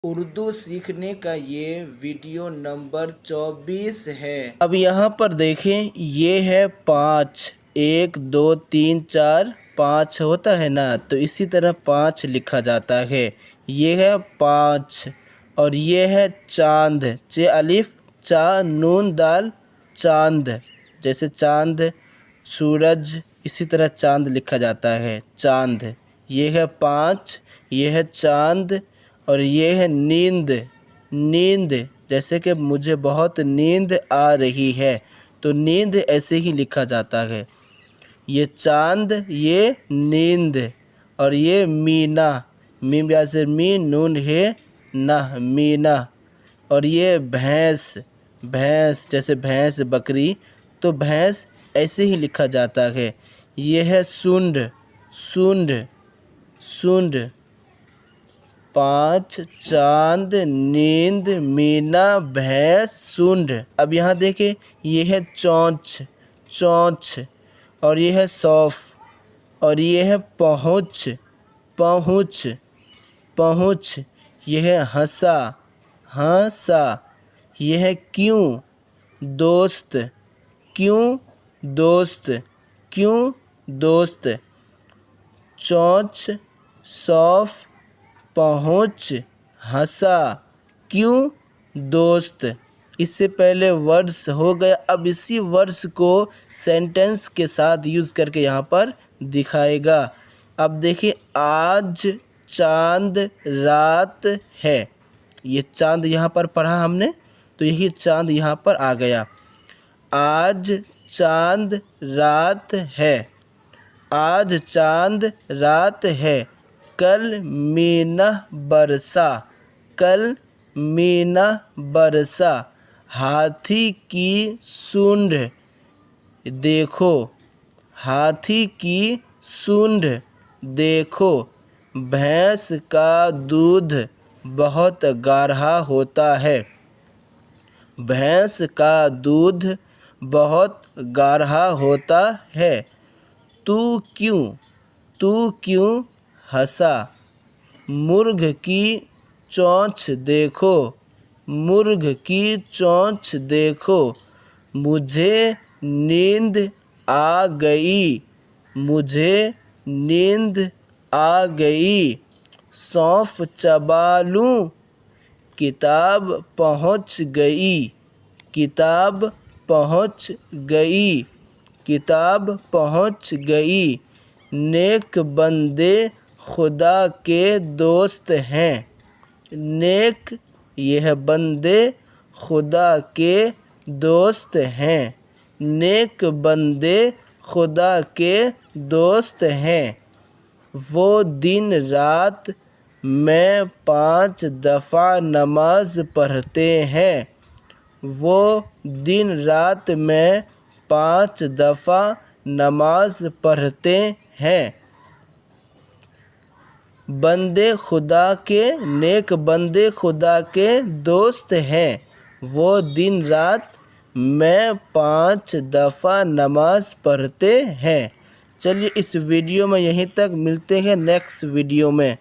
اردو سیکھنے کا یہ ویڈیو نمبر 24 ہے۔ اب یہاں پر دیکھیں، یہ ہے 5، 1 2 3 4 5 ہوتا ہے نا، تو اسی طرح 5 لکھا جاتا ہے۔ یہ ہے 5 اور یہ ہے چاند، چ الف چا نون دال چاند، جیسے چاند سورج، اسی طرح چاند لکھا جاتا ہے، چاند۔ یہ ہے 5، یہ ہے چاند اور یہ ہے نیند، نیند جیسے کہ مجھے بہت نیند آ رہی ہے، تو نیند ایسے ہی لکھا جاتا ہے۔ یہ چاند، یہ نیند، اور یہ مینا، میم سے می نون ہے نہ، مینا۔ اور یہ بھینس، بھینس جیسے بھینس بکری، تو بھینس ایسے ہی لکھا جاتا ہے۔ یہ ہے سونڈ، سونڈ، سونڈ۔ 5 چاند، نیند، مینا، بھینس، سونڈ۔ اب یہاں دیکھیں، یہ ہے چونچ، چونچ، اور یہ ہے سوف، اور یہ ہے پہنچ، پہنچ، پہنچ۔ یہ ہے ہنسا، ہنسا۔ یہ ہے کیوں، دوست، کیوں، دوست، کیوں، دوست۔ چونچ، سوف، پہنچ، ہنسا، کیوں، دوست۔ اس سے پہلے ورڈس ہو گیا، اب اسی ورڈس کو سینٹنس کے ساتھ یوز کر کے یہاں پر دکھائے گا۔ اب دیکھیں، آج چاند رات ہے، یہ چاند یہاں پر پڑھا ہم نے، تو یہی چاند یہاں پر آ گیا۔ آج چاند رات ہے، آج چاند رات ہے، کل مینہ برسا، کل مینہ برسا۔ ہاتھی کی سونڈ دیکھو، ہاتھی کی سونڈ دیکھو۔ بھینس کا دودھ بہت گاڑھا ہوتا ہے، بھینس کا دودھ بہت گاڑھا ہوتا ہے۔ تو کیوں، تو کیوں ہنسا؟ مرغ کی چونچ دیکھو، مرغ کی چونچ دیکھو۔ مجھے نیند آ گئی، مجھے نیند آ گئی۔ سونف چبا لوں، کتاب پہنچ گئی، کتاب پہنچ گئی، کتاب پہنچ گئی۔ نیک بندے خدا کے دوست ہیں، نیک، یہ ہے بندے خدا کے دوست ہیں، نیک بندے خدا کے دوست ہیں۔ وہ دن رات میں 5 دفعہ نماز پڑھتے ہیں، وہ دن رات میں 5 دفعہ نماز پڑھتے ہیں۔ بندے خدا کے، نیک بندے خدا کے دوست ہیں، وہ دن رات میں 5 دفعہ نماز پڑھتے ہیں۔ چلیے اس ویڈیو میں یہیں تک، ملتے ہیں نیکسٹ ویڈیو میں۔